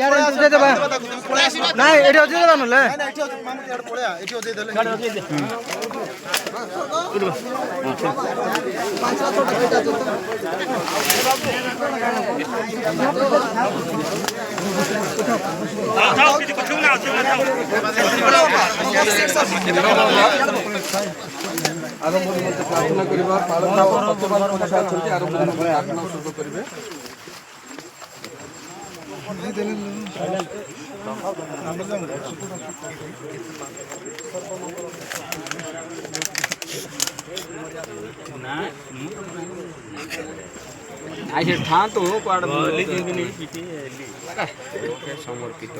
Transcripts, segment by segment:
प्रार्थना करवा आत्मा शुभ करेंगे तो समर्पित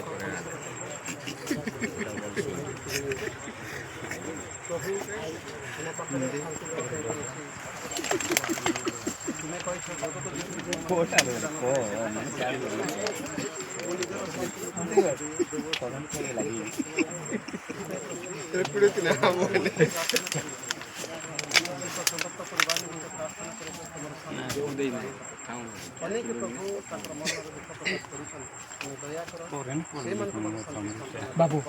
बाबू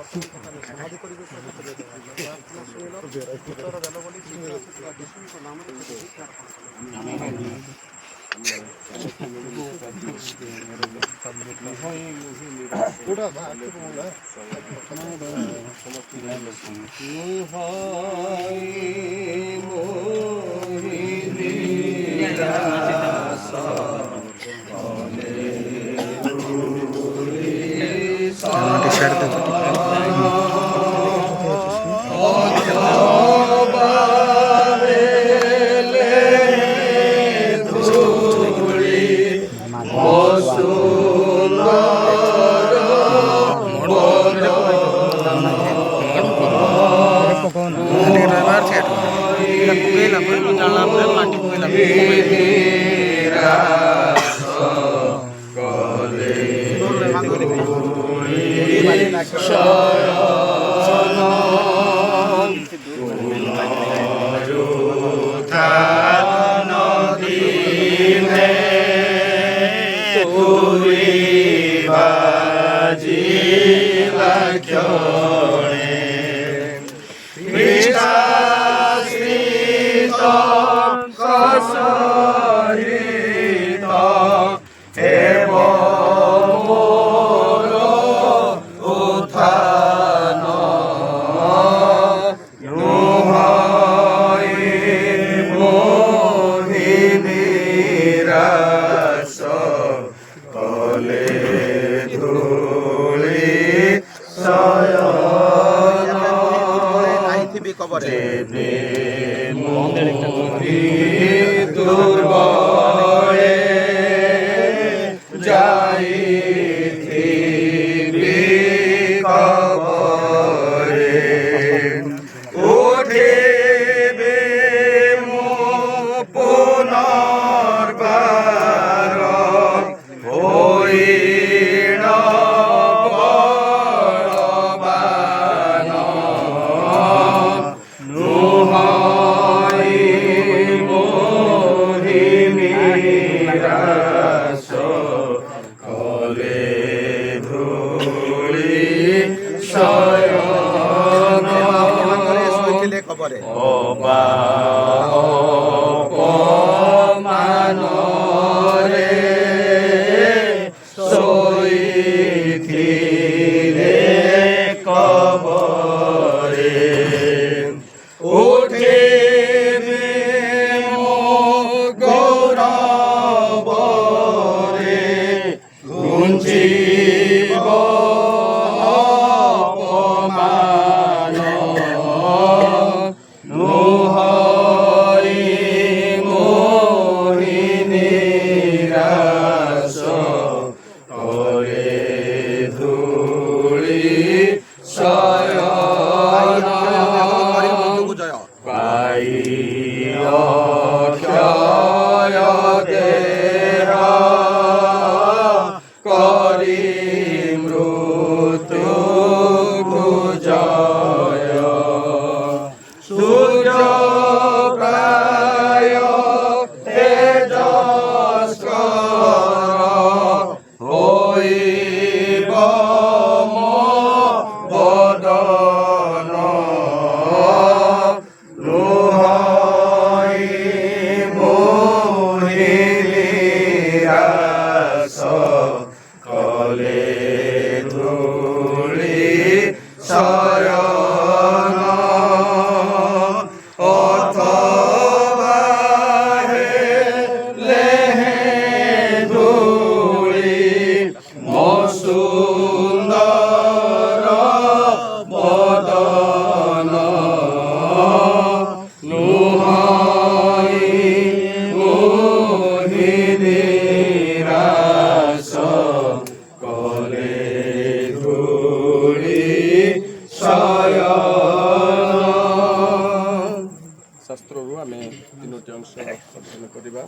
आम तीनोटी अंश अध्ययन करवा।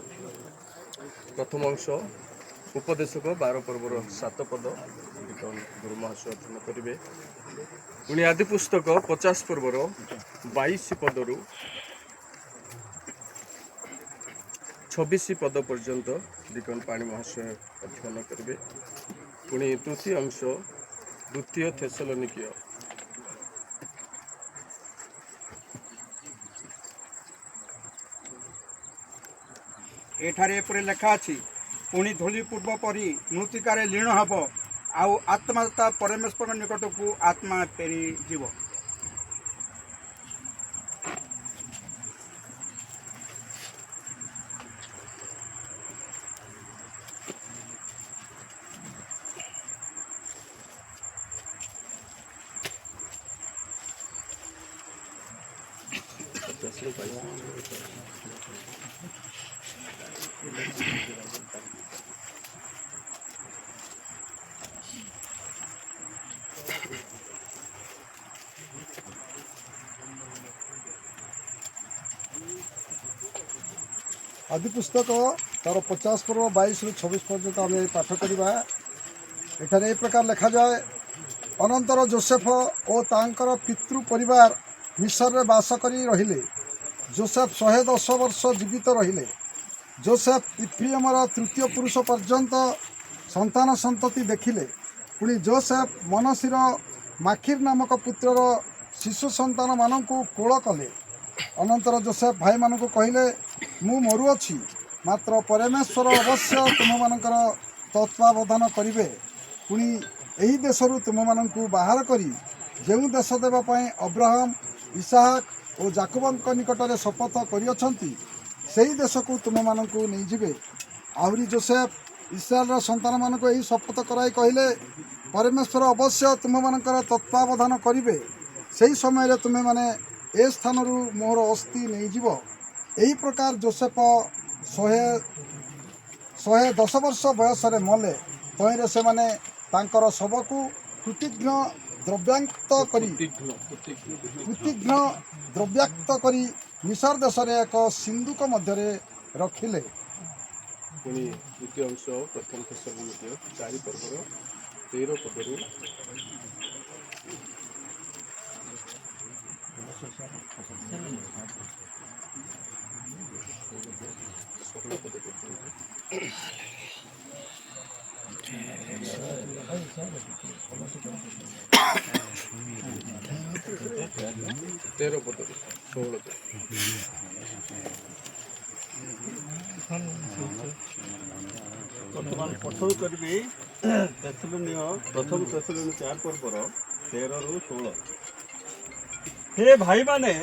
प्रथम अंश उपदेशक 12 पर्वर 7 पद गुरु महाशय अध्ययन करेंगे। पुणी आदि पुस्तक 50 पर्वर 22 पदरू 26 पद पर्यंत डिकन पाणी महाशय अध्ययन करेंगे। पुणी तृतीय अंश द्वितीय थेसलोनिकीय एठारे एपरि लेखा अछि पुणी धूली पूर्व परी मृत्तिकार लीन हब आउ आत्मा परमेश्वर निकट को आत्मा फेरी जीव। आदि पुस्तक तार 50 पर्व 22 ରୁ 26 पर्यंत आम पाठ करवा। एठारे ए प्रकार लिखा जाए, अनंतर जोसेफ और तांकर पितृ परिवार मिस्र रे बास करी रहिले। जोसेफ 110 वर्ष जीवित रहिले। जोसेफ इफ्राइमर तृतीय पुरुष पर्यंत संतान संतति देखिले। पुणी जोसेफ मनसीर माखिर नामक पुत्रर शिशु संतान मानकु कोल कले। अनंतर जोसेफ भाई मानकु कहिले, मु मरुअछि, मात्र परमेश्वर अवश्य तुम मानकर तत्वावधान करिवे। पुणी एही देशरू तुम मानकु बाहर करी जेउ देश देवा पई अब्राहम इसहाक और जाकोबଙ୍କ निकटरे शपथ करिअछंती सेही देशକୁ तुम मानकु नै जिवे। आहुरी जोसेफ इस्राएलर संतान मानकु एही शपथ कराई कहिले, परमेश्वर अवश्य तुम मानकर तत्वावधान करिवे। सेही समय रे तुम माने ए स्थानरू मोर अस्थि नै जिव। एही प्रकार जोसेफ 110 वर्ष बयस मले। तहिरे से माने तांकर शबकु कृतिघ्न द्रव्याक्त करी मिस्र देश एक सिंधुक मध्य रखिले। पुणी द्वितीय अंश प्रथम थेसलोनिकीय 4 पर्वर 13 पदरू 16 पद पर्यंत। 13 पदरू 16 पद। ବର୍ତ୍ତମାନ ପଠନ କରିବି ପ୍ରଥମ ଥେସଲୋନିୟ 4 ପର୍ବର 13 ରୁ 16। ହେ ଭାଇମାନେ,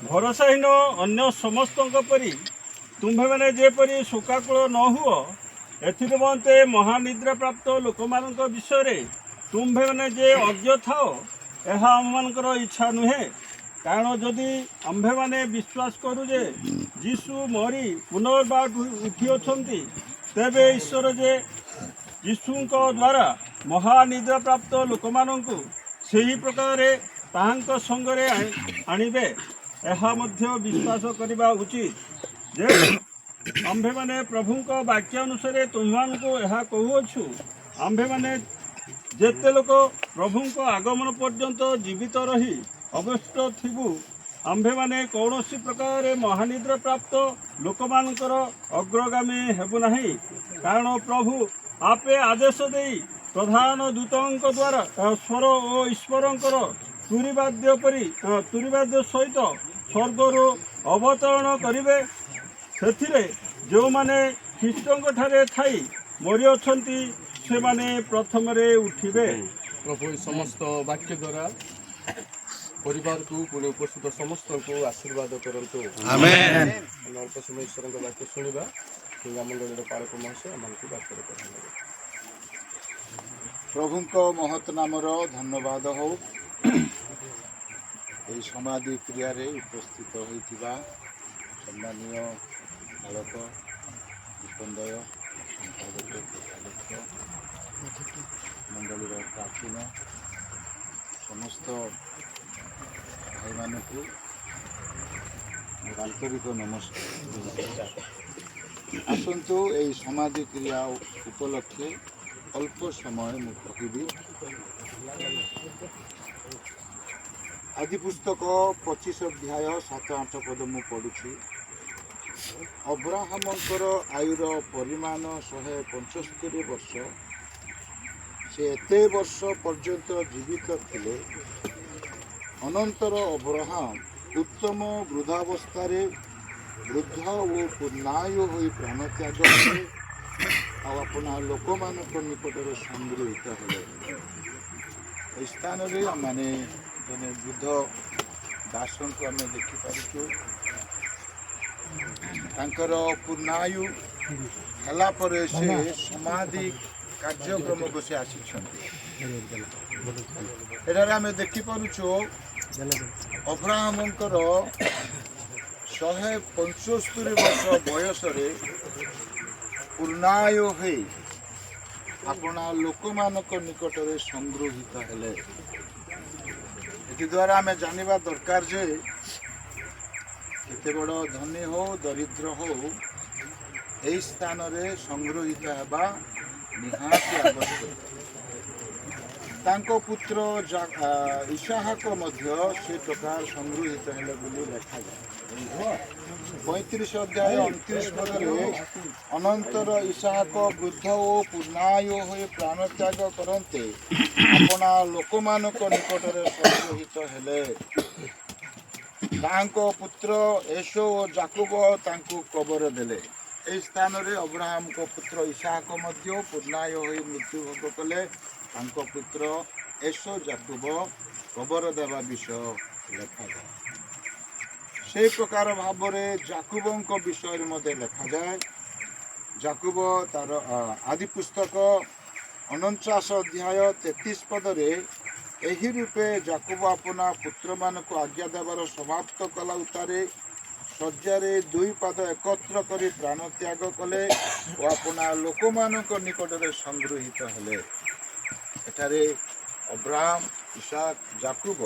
ଭରସାହୀନ ଅନ୍ୟ ସମସ୍ତଙ୍କ ପରି ତୁମ୍ଭେମାନେ ଯେପରି ଶୋକାକୁଳ ନ ହୁଅ, ଏଥିନିମନ୍ତେ ମହାନିଦ୍ରା ପ୍ରାପ୍ତ ଲୋକମାନଙ୍କ ବିଷୟରେ ତୁମ୍ଭେମାନେ ଯେ ଅଜ୍ଞ ଥାଅ, ଏହା ଆମମାନଙ୍କର ଇଚ୍ଛା ନୁହେଁ। କାରଣ ଯଦି ଆମ୍ଭେମାନେ ବିଶ୍ୱାସ କରୁ ଯେ ଯୀଶୁ ମରି ପୁନର୍ବାର ଉଠିଅଛନ୍ତି, ତେବେ ଈଶ୍ୱର ଯେ ଯୀଶୁଙ୍କ ଦ୍ୱାରା ମହାନିଦ୍ରା ପ୍ରାପ୍ତ ଲୋକମାନଙ୍କୁ ସେହି ପ୍ରକାରେ ତାହାଙ୍କ ସଙ୍ଗରେ ଆଣିବେ, ଏହା ମଧ୍ୟ ବିଶ୍ୱାସ କରିବା ଉଚିତ। ଯେ ଆମ୍ଭେମାନେ ପ୍ରଭୁଙ୍କ ବାକ୍ୟ ଅନୁସାରେ ତୁମମାନଙ୍କୁ ଏହା କହୁଅଛୁ, ଆମ୍ଭେମାନେ ଯେତେ ଲୋକ ପ୍ରଭୁଙ୍କ ଆଗମନ ପର୍ଯ୍ୟନ୍ତ ଜୀବିତ ରହି ଅବଶିଷ୍ଟ ଥିବୁ, ଆମ୍ଭେମାନେ କୌଣସି ପ୍ରକାରେ ମହାନିଦ୍ରା ପ୍ରାପ୍ତ ଲୋକମାନଙ୍କର ଅଗ୍ରଗାମୀ ହେବୁ ନାହିଁ। କାରଣ ପ୍ରଭୁ ଆପେ ଆଦେଶ ଦେଇ ପ୍ରଧାନ ଦୂତଙ୍କ ଦ୍ୱାରା ସ୍ୱର ଓ ଈଶ୍ୱରଙ୍କର ତୁରୀବାଦ୍ୟ ସହିତ ସ୍ୱର୍ଗରୁ ଅବତରଣ କରିବେ। ସେଥିରେ ଯେଉଁମାନେ ଖ୍ରୀଷ୍ଟଙ୍କଠାରେ ଥାଇ ମରିଅଛନ୍ତି, ସେମାନେ ପ୍ରଥମରେ ଉଠିବେ। प्रभु समस्त वाक्य द्वारा परिवार को पुणी उपस्थित समस्त को आशीर्वाद करंतु। आमेन। अल्प समय ईश्वर वाक्य शुणा मंडल पालक महाशय आम वाक्य प्रभु महत नामर धन्यवाद हो। समाधि क्रिया उपस्थित होता सम्मानीय बालक दीपंदय मंडल प्राचीन समस्त भाई मानू ମୋର ଆନ୍ତରିକ ନମସ୍କାର। ଆସନ୍ତୁ ଏହି ସମାଧି କ୍ରିୟା ଉପଲକ୍ଷେ ଅଳ୍ପ ସମୟ ମୁଁ କହିବି। ଆଦି ପୁସ୍ତକ 25 ଅଧ୍ୟାୟ 7-8 ପଦ ମୁଁ ପଢ଼ୁଛି। ଅବ୍ରାହମଙ୍କର ଆୟୁର ପରିମାଣ 175 ବର୍ଷ। ସେ ଏତେ ବର୍ଷ ପର୍ଯ୍ୟନ୍ତ ଜୀବିତ ଥିଲେ। ଅନନ୍ତର ଅବ୍ରାହମ ଉତ୍ତମ ବୃଦ୍ଧାବସ୍ଥାରେ ବୃଦ୍ଧ ଓ ପୂର୍ଣ୍ଣାୟୁ ହୋଇ ପ୍ରାଣତ୍ୟାଗ କଲେ ଆଉ ଆପଣା ଲୋକମାନଙ୍କ ନିକଟରେ ସଂଗୃହୀତ ହେଲେ। ଏହି ସ୍ଥାନରେ ଆମେ ଜଣେ ବୃଦ୍ଧ ଦାସଙ୍କୁ ଆମେ ଦେଖିପାରୁଛୁ। ତାଙ୍କର ପୂର୍ଣ୍ଣାୟୁ ହେଲା ପରେ ସେ ସମାଧି କାର୍ଯ୍ୟକ୍ରମକୁ ସେ ଆସିଛନ୍ତି। ଏଠାରେ ଆମେ ଦେଖିପାରୁଛୁ ଅବ୍ରାହମଙ୍କର 175 ବର୍ଷ ବୟସରେ ପୂର୍ଣ୍ଣାୟୁ ହୋଇ ଆପଣା ଲୋକମାନଙ୍କ ନିକଟରେ ସଂଗୃହୀତ ହେଲେ। ଏଥିଦ୍ୱାରା ଆମେ ଜାଣିବା ଦରକାର ଯେ କେତେ ବଡ଼ ଧନୀ ହଉ ଦରିଦ୍ର ହଉ ଏହି ସ୍ଥାନରେ ସଂଗୃହୀତ ହେବା ନିହାତି ଆବଶ୍ୟକ। ତାଙ୍କ ପୁତ୍ର ଇସାହାକ ମଧ୍ୟ ସେ ପ୍ରକାର ସଂଗୃହୀତ ହେଲେ ବୋଲି ଲେଖାଯାଏ। 35 ଅଧ୍ୟାୟ 29 ପଦରେ ଅନନ୍ତର ଇସାହାକ ବୃଦ୍ଧ ଓ ପୂର୍ଣ୍ଣାୟୁ ହୋଇ ପ୍ରାଣତ୍ୟାଗ କରନ୍ତେ ଆପଣା ଲୋକମାନଙ୍କ ନିକଟରେ ସଂଗୃହୀତ ହେଲେ। ତାଙ୍କ ପୁତ୍ର ଏଶୋ ଓ ଯାକୁବ ତାଙ୍କୁ କବର ଦେଲେ। ଏହି ସ୍ଥାନରେ ଅବ୍ରାହମଙ୍କ ପୁତ୍ର ଇସାହାକ ମଧ୍ୟ ପୂର୍ଣ୍ଣାୟୁ ହୋଇ ମୃତ୍ୟୁଭୋଗ କଲେ। ତାଙ୍କ ପୁତ୍ର ଏଶୋ ଯାକୁବ କବର ଦେବା ବିଷୟ ଲେଖାଯାଏ। ସେହି ପ୍ରକାର ଭାବରେ ଯାକୁବଙ୍କ ବିଷୟରେ ମଧ୍ୟ ଲେଖାଯାଏ। ଯାକୁବ ତାର ଆଦି ପୁସ୍ତକ 49 ଅଧ୍ୟାୟ 33 ପଦରେ ଏହି ରୂପେ ଯାକୁବ ଆପଣା ପୁତ୍ରମାନଙ୍କୁ ଆଜ୍ଞା ଦେବାର ସମାପ୍ତ କଲା ଉତ୍ତାରେ ଶଯ୍ୟାରେ 2 ପାଦ ଏକତ୍ର କରି ପ୍ରାଣତ୍ୟାଗ କଲେ ଓ ଆପଣା ଲୋକମାନଙ୍କ ନିକଟରେ ସଂଗୃହୀତ ହେଲେ। ଏଠାରେ ଅବ୍ରାହମ ଇସାକ ଯାକୁବ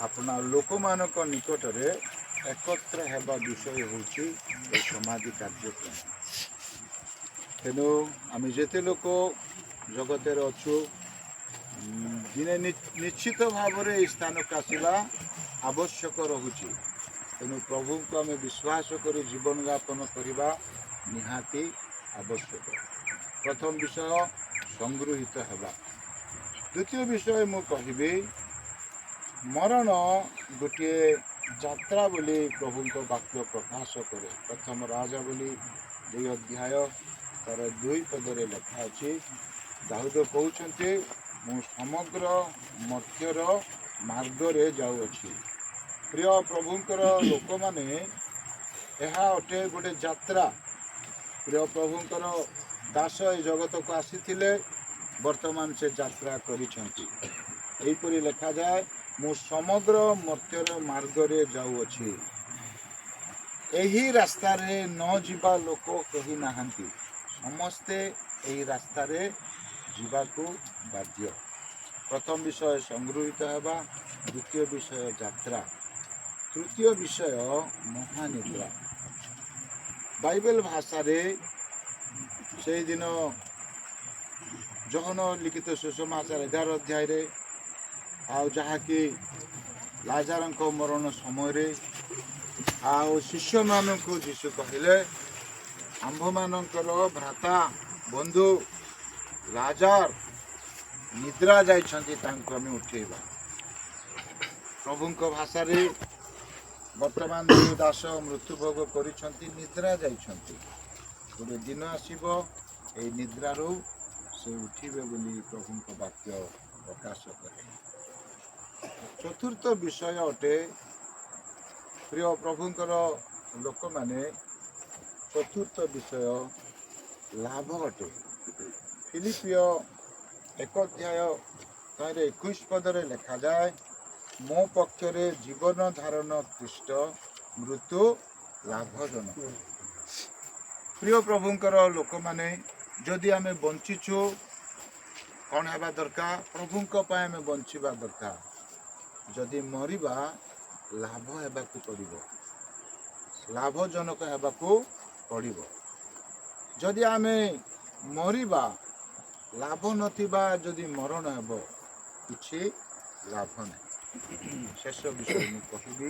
ଆପଣା ଲୋକମାନଙ୍କ ନିକଟରେ ଏକତ୍ର ହେବା ବିଷୟ ହେଉଛି ଏହି ସମାଧି କାର୍ଯ୍ୟକ୍ରମ। ତେଣୁ ଆମେ ଯେତେ ଲୋକ ଜଗତରେ ଅଛୁ ଦିନେ ନିଶ୍ଚିତ ଭାବରେ ଏହି ସ୍ଥାନକୁ ଆସିବା ଆବଶ୍ୟକ ରହୁଛି। ତେଣୁ ପ୍ରଭୁଙ୍କୁ ଆମେ ବିଶ୍ୱାସ କରି ଜୀବନଯାପନ କରିବା ନିହାତି ଆବଶ୍ୟକ। ପ୍ରଥମ ବିଷୟ ସଂଗୃହୀତ ହେବା। ଦ୍ୱିତୀୟ ବିଷୟ ମୁଁ କହିବି ମରଣ ଗୋଟିଏ ଯାତ୍ରା ବୋଲି ପ୍ରଭୁଙ୍କ ବାକ୍ୟ ପ୍ରକାଶ କରେ। ପ୍ରଥମ ରାଜା ବୋଲି 2 ଅଧ୍ୟାୟ ତାର 2 ପଦରେ ଲେଖା ଅଛି। ଦାଉଦ କହୁଛନ୍ତି ମୁଁ ସମଗ୍ର ମର୍ତ୍ତ୍ୟର ମାର୍ଗରେ ଯାଉଅଛି। ପ୍ରିୟ ପ୍ରଭୁଙ୍କର ଲୋକମାନେ ଏହା ଅଟେ ଗୋଟେ ଯାତ୍ରା। ପ୍ରିୟ ପ୍ରଭୁଙ୍କର ଦାସ ଏ ଜଗତକୁ ଆସିଥିଲେ, ବର୍ତ୍ତମାନ ସେ ଯାତ୍ରା କରିଛନ୍ତି। ଏହିପରି ଲେଖାଯାଏ ମୁଁ ସମଗ୍ର ମର୍ତ୍ତ୍ୟର ମାର୍ଗରେ ଯାଉଅଛି। ଏହି ରାସ୍ତାରେ ନ ଯିବା ଲୋକ କେହି ନାହାନ୍ତି। ସମସ୍ତେ ଏହି ରାସ୍ତାରେ ଯିବାକୁ ବାଧ୍ୟ। ପ୍ରଥମ ବିଷୟ ସଂଗୃହୀତ ହେବା, ଦ୍ୱିତୀୟ ବିଷୟ ଯାତ୍ରା, ତୃତୀୟ ବିଷୟ ମହାନିଦ୍ରା। ବାଇବେଲ ଭାଷାରେ ସେହିଦିନ ଯୋହନ ଲିଖିତ ସୁସମାଚାର 11 ଅଧ୍ୟାୟରେ ଆଉ ଯାହାକି ଲାଜାରଙ୍କ ମରଣ ସମୟରେ ଆଉ ଶିଷ୍ୟମାନଙ୍କୁ ଯୀଶୁ କହିଲେ ଆମ୍ଭମାନଙ୍କର ଭ୍ରାତା ବନ୍ଧୁ ଲାଜାର ନିଦ୍ରା ଯାଇଛନ୍ତି, ତାଙ୍କୁ ଆମେ ଉଠେଇବା। ପ୍ରଭୁଙ୍କ ଭାଷାରେ ବର୍ତ୍ତମାନ ଯେଉଁ ଦାସ ମୃତ୍ୟୁଭୋଗ କରିଛନ୍ତି ନିଦ୍ରା ଯାଇଛନ୍ତି। ଗୋଟେ ଦିନ ଆସିବ ଏହି ନିଦ୍ରାରୁ ସେ ଉଠିବେ ବୋଲି ପ୍ରଭୁଙ୍କ ବାକ୍ୟ ପ୍ରକାଶ କରେ। ଚତୁର୍ଥ ବିଷୟ ଅଟେ ପ୍ରିୟ ପ୍ରଭୁଙ୍କର ଲୋକମାନେ ଚତୁର୍ଥ ବିଷୟ ଲାଭ ଅଟେ। ଫିଲିପିଓ 1 ଅଧ୍ୟାୟ 21 ପଦରେ ଲେଖାଯାଏ ମୋ ପକ୍ଷରେ ଜୀବନ ଧାରଣ ଖ୍ରୀଷ୍ଟ, ମୃତ୍ୟୁ ଲାଭଜନକ। ପ୍ରିୟ ପ୍ରଭୁଙ୍କର ଲୋକମାନେ ଯଦି ଆମେ ବଞ୍ଚିଛୁ କ'ଣ ହେବା ଦରକାର? ପ୍ରଭୁଙ୍କ ପାଇଁ ଆମେ ବଞ୍ଚିବା ଦରକାର। ଯଦି ମରିବା ଲାଭ ହେବାକୁ ପଡ଼ିବ। ଲାଭଜନକ ହେବାକୁ ପଡ଼ିବ। ଯଦି ଆମେ ମରିବା, ଲାଭ ନଥିବା ଯଦି ମରଣ ହେବ, କିଛି ଲାଭ ନାହିଁ। ଶେଷ ବିଷୟ ମୁଁ କହିବି,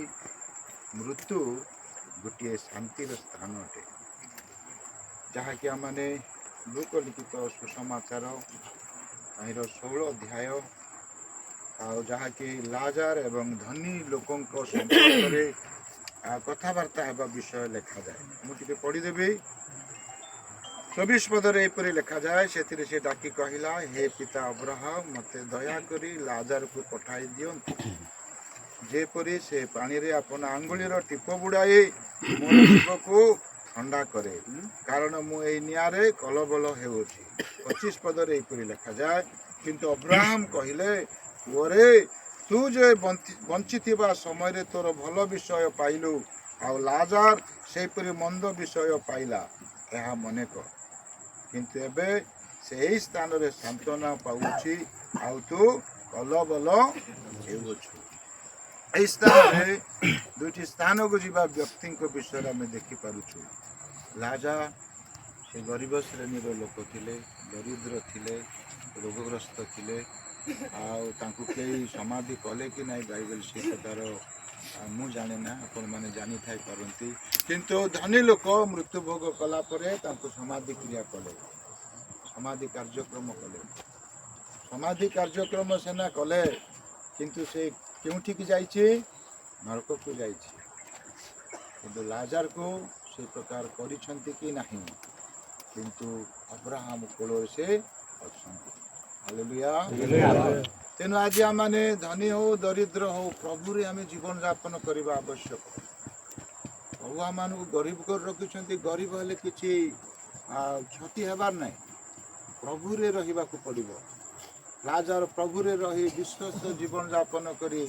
ମୃତ୍ୟୁ ଗୋଟିଏ ଶାନ୍ତିର ସ୍ଥାନ ଅଟେ, ଯାହାକି ଆମମାନେ ଲୋକଲିଖିତ ସୁସମାଚାର ତାହିଁର 16 ଅଧ୍ୟାୟ ଆଉ ଯାହାକି ଲାଜାର ଏବଂ ଧନୀ ଲୋକଙ୍କ ସମ୍ପର୍କରେ କଥାବାର୍ତ୍ତା ହେବା ବିଷୟ ଲେଖାଯାଏ। ମୁଁ ଟିକେ ପଢ଼ିଦେବି। 24 ପଦରେ ଏପରି ଲେଖାଯାଏ, ସେଥିରେ ସେ ଡାକି କହିଲା, ହେ ପିତା ଅବ୍ରାହମ, ମୋତେ ଦୟାକରି ଲାଜାରକୁ ପଠାଇ ଦିଅନ୍ତୁ, ଯେପରି ସେ ପାଣିରେ ଆପଣ ଆଙ୍ଗୁଳିର ଟିପ ବୁଡ଼ାଇ ମୋର ଜୀବକୁ ଥଣ୍ଡା କରେ, କାରଣ ମୁଁ ଏହି ନିଆଁରେ କଲବଲ ହେଉଅଛି। 25 ପଦରେ ଏପରି ଲେଖାଯାଏ, କିନ୍ତୁ ଅବ୍ରାହମ କହିଲେ, ପୁଅରେ, ତୁ ଯେ ବଞ୍ଚିଥିବା ସମୟରେ ତୋର ଭଲ ବିଷୟ ପାଇଲୁ, ଆଉ ଲାଜାର ସେହିପରି ମନ୍ଦ ବିଷୟ ପାଇଲା, ଏହା ମନେ କର। କିନ୍ତୁ ଏବେ ସେହି ସ୍ଥାନରେ ସାନ୍ତ୍ୱନା ପାଉଛି, ଆଉ ତୁ କଲବଲ ହେଉଅଛୁ। ଏହି ସ୍ଥାନରେ ଦୁଇଟି ସ୍ଥାନକୁ ଯିବା ବ୍ୟକ୍ତିଙ୍କ ବିଷୟରେ ଆମେ ଦେଖିପାରୁଛୁ। ଲାଜା ସେ ଗରିବ ଶ୍ରେଣୀର ଲୋକ ଥିଲେ, ଦରିଦ୍ର ଥିଲେ, ରୋଗଗ୍ରସ୍ତ ଥିଲେ, ଆଉ ତାଙ୍କୁ କେହି ସମାଧି କଲେ କି ନାହିଁ ବାଇବେଲ ସେ ତାର ମୁଁ ଜାଣେ ନା, ଆପଣମାନେ ଜାଣିଥାଇ ପାରନ୍ତି। କିନ୍ତୁ ଧନୀ ଲୋକ ମୃତ୍ୟୁଭୋଗ କଲା ପରେ ତାଙ୍କୁ ସମାଧି କ୍ରିୟା କଲେ, ସମାଧି କାର୍ଯ୍ୟକ୍ରମ କଲେ। ସମାଧି କାର୍ଯ୍ୟକ୍ରମ ସିନା କଲେ, କିନ୍ତୁ ସେ କେଉଁଠିକି ଯାଇଛି? ନରକକୁ ଯାଇଛି। କିନ୍ତୁ ଲାଜାରକୁ ସେ ପ୍ରକାର କରିଛନ୍ତି କି ନାହିଁ? କିନ୍ତୁ ଅବ୍ରାହମ କୋଳରେ ସେ ଅଛନ୍ତି। ହାଲେଲୁୟା। ତେଣୁ ଆଜି ଆମମାନେ ଧନୀ ହଉ ଦରିଦ୍ର ହଉ, ପ୍ରଭୁରେ ଆମେ ଜୀବନଯାପନ କରିବା ଆବଶ୍ୟକ। ପ୍ରଭୁ ଆମମାନଙ୍କୁ ଗରିବ କରି ରଖିଛନ୍ତି। ଗରିବ ହେଲେ କିଛି କ୍ଷତି ହେବାର ନାହିଁ, ପ୍ରଭୁରେ ରହିବାକୁ ପଡ଼ିବ। ଲାଜାର ପ୍ରଭୁରେ ରହି ବିଶ୍ୱସ୍ତ ଜୀବନଯାପନ କରି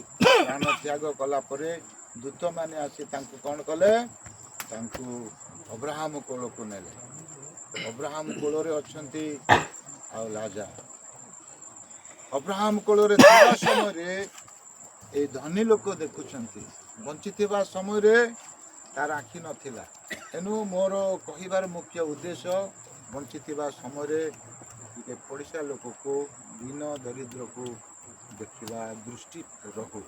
ପ୍ରାଣ ତ୍ୟାଗ କଲା ପରେ ଦୂତମାନେ ଆସି ତାଙ୍କୁ କ'ଣ କଲେ? ତାଙ୍କୁ ଅବ୍ରାହମ କୋଳକୁ ନେଲେ। ଅବ୍ରାହମ କୋଳରେ ଅଛନ୍ତି ଆଉ ଲାଜାର। ଅବ୍ରାହମ କୋଳରେ ଥିବା ସମୟରେ ଏଇ ଧନୀ ଲୋକ ଦେଖୁଛନ୍ତି, ବଞ୍ଚିଥିବା ସମୟରେ ତାର ଆଖି ନଥିଲା। ତେଣୁ ମୋର କହିବାର ମୁଖ୍ୟ ଉଦ୍ଦେଶ୍ୟ, ବଞ୍ଚିଥିବା ସମୟରେ ଟିକେ ପଡ଼ିଶା ଲୋକକୁ, ଦୀନ ଦରିଦ୍ରକୁ ଦେଖିବା ଦୃଷ୍ଟି ରହୁ।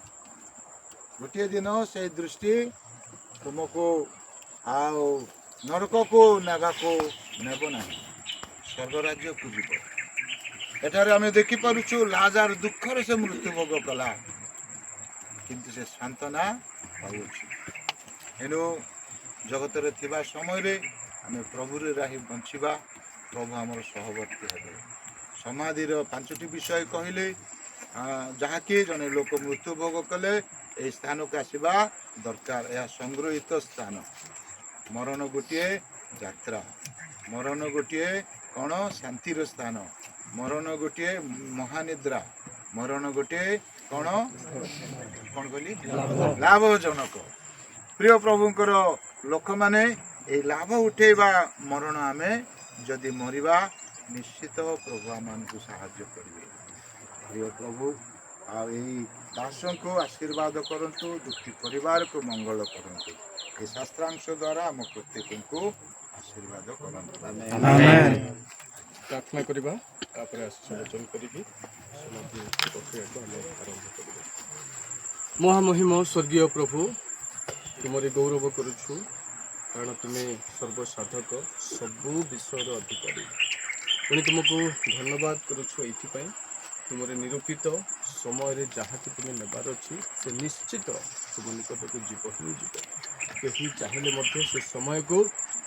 ଗୋଟିଏ ଦିନ ସେଇ ଦୃଷ୍ଟି ତୁମକୁ ଆଉ ନରକକୁ ନେବାକୁ ନେବ ନାହିଁ, ସ୍ୱର୍ଗ ରାଜ୍ୟକୁ ଯିବ। ଏଠାରେ ଆମେ ଦେଖିପାରୁଛୁ ଲାଜାର ଦୁଃଖରେ ସେ ମୃତ୍ୟୁଭୋଗ କଲା, କିନ୍ତୁ ସେ ସାନ୍ତ୍ୱନା ପାଉଅଛି। ଏଣୁ ଜଗତରେ ଥିବା ସମୟରେ ଆମେ ପ୍ରଭୁରେ ରହି ବଞ୍ଚିବା, ପ୍ରଭୁ ଆମର ସହବର୍ତ୍ତୀ ହେବେ। ସମାଧିର 5ଟି ବିଷୟ କହିଲେ, ଯାହାକି ଜଣେ ଲୋକ ମୃତ୍ୟୁଭୋଗ କଲେ ଏହି ସ୍ଥାନକୁ ଆସିବା ଦରକାର। ଏହା ସଂଗୃହୀତ ସ୍ଥାନ। ମରଣ ଗୋଟିଏ ଯାତ୍ରା, ମରଣ ଗୋଟିଏ କ'ଣ? ଶାନ୍ତିର ସ୍ଥାନ। ମରଣ ଗୋଟିଏ ମହାନିଦ୍ରା, ମରଣ ଗୋଟିଏ କ'ଣ କହିଲି? ଲାଭଜନକ। ପ୍ରିୟ ପ୍ରଭୁଙ୍କର ଲୋକମାନେ, ଏହି ଲାଭ ଉଠେଇବା ମରଣ ଆମେ ଯଦି ମରିବା, ନିଶ୍ଚିତ ପ୍ରଭୁ ଆମମାନଙ୍କୁ ସାହାଯ୍ୟ କରିବେ। ପ୍ରିୟ ପ୍ରଭୁ, ଆଉ ଏହି ଦାସଙ୍କୁ ଆଶୀର୍ବାଦ କରନ୍ତୁ, ଦୁଃଖୀ ପରିବାରକୁ ମଙ୍ଗଳ କରନ୍ତୁ। ଏହି ଶାସ୍ତ୍ରାଂଶ ଦ୍ୱାରା ଆମ ପ୍ରତ୍ୟେକଙ୍କୁ ଆଶୀର୍ବାଦ କରନ୍ତୁ। ପ୍ରାର୍ଥନା କରିବା, ତାପରେ ଆଶୀର୍ବାଦ କରିକି ସମାଧି ପ୍ରକ୍ରିୟାକୁ ଆମେ ଆରମ୍ଭ କରିବା। ମହାମହିମ ସ୍ୱର୍ଗୀୟ ପ୍ରଭୁ, ତୁମରି ଗୌରବ କରୁଛୁ, କାରଣ ତୁମେ ସର୍ବସାଧକ, ସବୁ ବିଷୟର ଅଧିକାରୀ। ପୁଣି ତୁମକୁ ଧନ୍ୟବାଦ କରୁଛୁ ଏଇଥିପାଇଁ, ତୁମର ନିରୂପିତ ସମୟରେ ଯାହାକି ତୁମେ ନେବାର ଅଛି ସେ ନିଶ୍ଚିତ ତୁମ ନିକଟକୁ ଯିବ ହିଁ ଯିବ। କେହି ଚାହିଁଲେ ମଧ୍ୟ ସେ ସମୟକୁ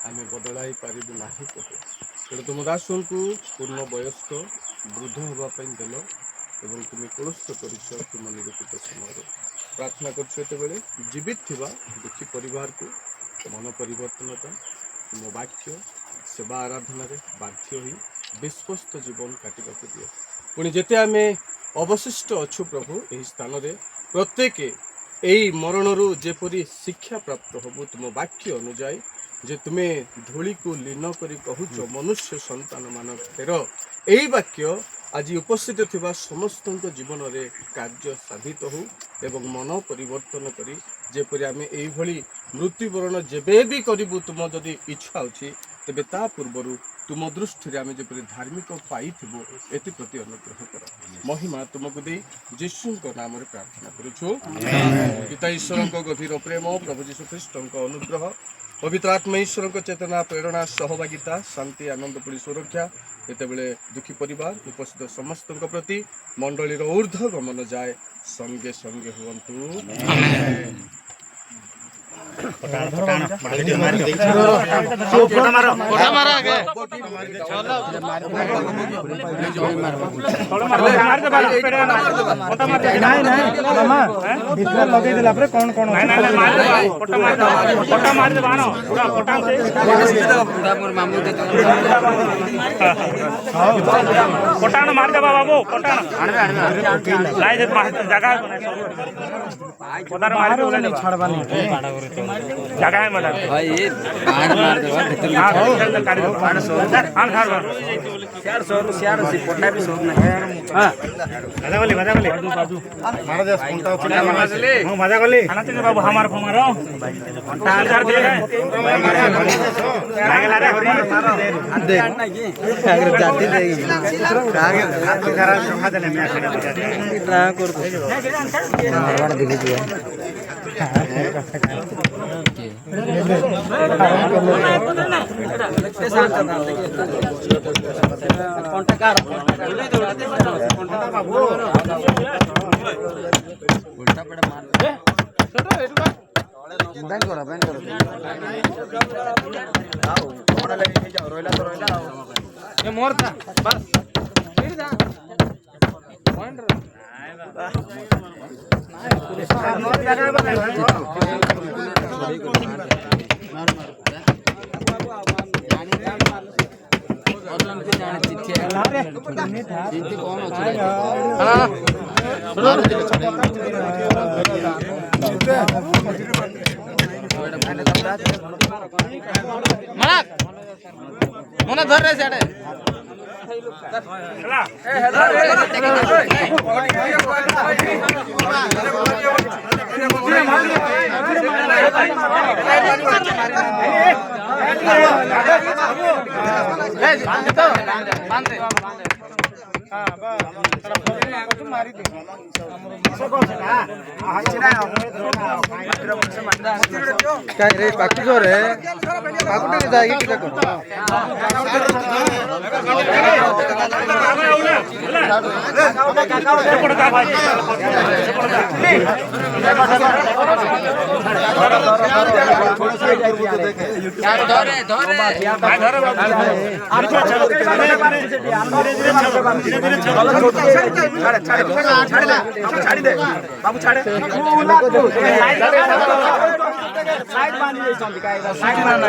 ଆମେ ବଦଳାଇ ପାରିବୁ ନାହିଁ ପ୍ରଭୁ। ତେଣୁ ତୁମ ଦାସଙ୍କୁ ପୂର୍ଣ୍ଣ ବୟସ୍କ ବୃଦ୍ଧ ହେବା ପାଇଁ ଦେଲ ଏବଂ ତୁମେ କଳସ୍ଥ କରିଛ ତୁମ ନିରୂପିତ ସମୟରେ। ପ୍ରାର୍ଥନା କରୁଛୁ ଯେତେବେଳେ ଜୀବିତ ଥିବା ଦୁଃଖୀ ପରିବାରକୁ ମନ ପରିବର୍ତ୍ତନତା, ତୁମ ବାକ୍ୟ ସେବା ଆରାଧନାରେ ବାଧ୍ୟ ହୋଇ ବିଶ୍ୱସ୍ତ ଜୀବନ କାଟିବାକୁ ଦିଅ। ପୁଣି ଯେତେ ଆମେ ଅବଶିଷ୍ଟ ଅଛୁ ପ୍ରଭୁ ଏହି ସ୍ଥାନରେ, ପ୍ରତ୍ୟେକ ଏହି ମରଣରୁ ଯେପରି ଶିକ୍ଷା ପ୍ରାପ୍ତ ହବୁ ତୁମ ବାକ୍ୟ ଅନୁଯାୟୀ, ଯେ ତୁମେ ଧୂଳିକୁ ଲୀନ କରି କହୁଛ ମନୁଷ୍ୟ ସନ୍ତାନମାନ ଫେର, ଏହି ବାକ୍ୟ ଆଜି ଉପସ୍ଥିତ ଥିବା ସମସ୍ତଙ୍କ ଜୀବନରେ କାର୍ଯ୍ୟ ସାଧିତ ହେଉ ଏବଂ ମନ ପରିବର୍ତ୍ତନ କରି ଯେପରି ଆମେ ଏଇଭଳି मृत्युवरण जेबे भी करू तुम जदि इच्छा अच्छी तेबे ता पूर्वर तुम दृष्टि आम जपरी धार्मिक पाई एप्रति अनुग्रह कर महिमा तुमको दे यीशु नाम प्रार्थना करुछु। पिता ईश्वर गभीर प्रेम प्रभु यीशु ख्रीष्ट अनुग्रह पवित्र आत्मा ईश्वर चेतना प्रेरणा सहभागिता शांति आनंद पड़ी सुरक्षा एतबेले दुखी परिवार उपस्थित समस्त प्रति मंडलीर ऊर्ध्व गमन जाए संगे संगे हुंतु। पटाण मारदेबा बाबू पटाण जगह जगह है मतलब भाई ये बाहर मार दे भीतर शेयर से पटना भी शोक नहीं हां मजा गली मार दे फोनटा मजा गली खाना तो बाबू हमार फमारो चार दे लागला रे देख अगर जाती देगी कागे हाथ खरा खा देले मैं ट्रा कर दे बड़ा दिले दिया धर रहे साडे काय रे बाकी जो रे बाकी जाएगी किधर को छाड़ी दे बाबू छाड़े साइड बांधी दे संति काय साइड ना ना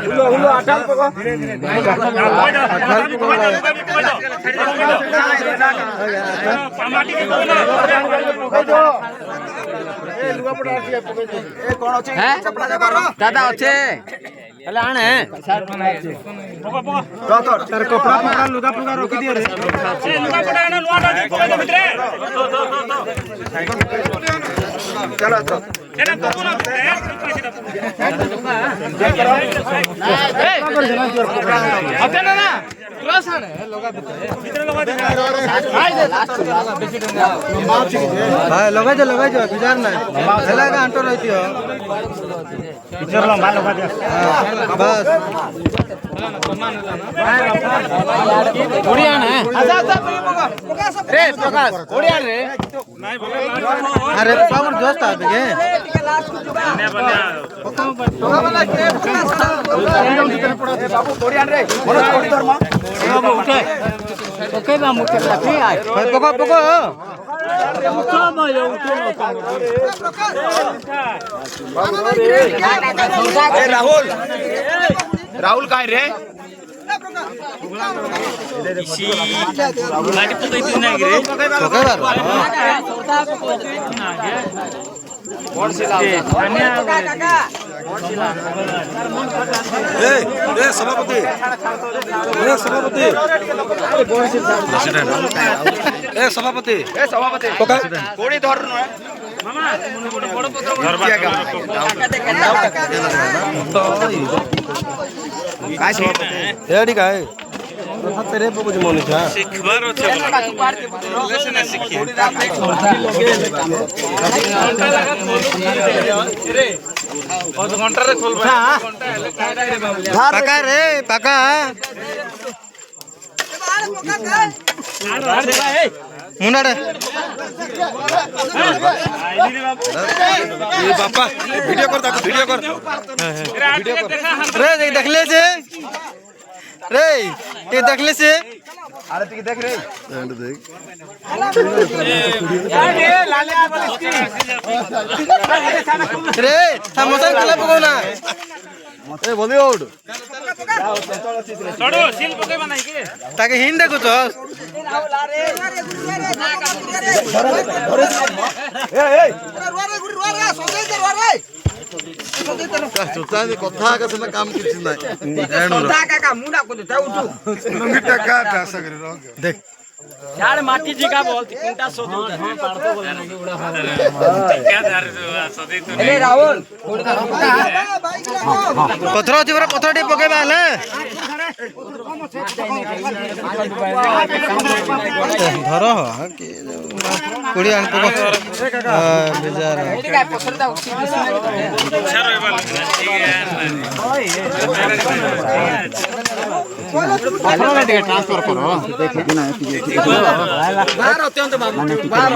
हुलो हुलो अटल पको धीरे धीरे अटल पको माटी के पको दो ए लुगा पड़ा आसी पको दो ए कोन अछि चपला जा करो दादा अच्छे हेले आने पको पको तो तेरे कपड़ा पकड़ा लुगा पकड़ा रोकी दिए रे ए लुगा पड़ा ना लुआ दे पको दे भितरे चलो तो एना पको ना अते ना ना क्रॉस आने लगा भितरे लगा दे हां लगा जो गुजार ना हेला का अंटर रहती हो भितर लंबा लगा दे बस ओडिया ना आजा रे प्रकाश ओडिया रे नहीं बोला अरे पावर दोस्त आ के बाबू ओडिया रे बोलो छोड़ी धर्म बाबू उठे ओके बा मुके लाठी आय पको पको राहुल राहुल काय रे लाठी पकई तू नहीं रे सभापति कोड़ी धर ଏଠି କାଏ ହାତରେ ପକଉଛି ମନୁଷ୍ୟ ଶିଖିବାର ପାକା ରେ ପାକା ମୁଣ୍ଡାଡେ ବାପା ଭିଡିଓ କର ତାକୁ ଭିଡିଓ କର रे देखले से रे ये देखले से ଆରେ ଟିକେ ଦେଖ ରେ रे समोसा खिला पको ना ए बॉलीवुड चढ़ो सील पकेबा नाही के ताके हिंद देखो तो କଥା ଆକା ସିନା କାମ କିଛି ନାହିଁ देख यार माटी जी का बोलती कुंटा सो ए राहुल पत्थर अछि बरा पत्थर टे पकेबा ले धर के कुड़ी आन पको बेजार ट्रांसफर करो बाहर अत्यंत बाबू बाहर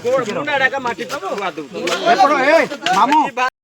गोड़ मुंडा का माटी तब हुआ दो ମାମୁଁ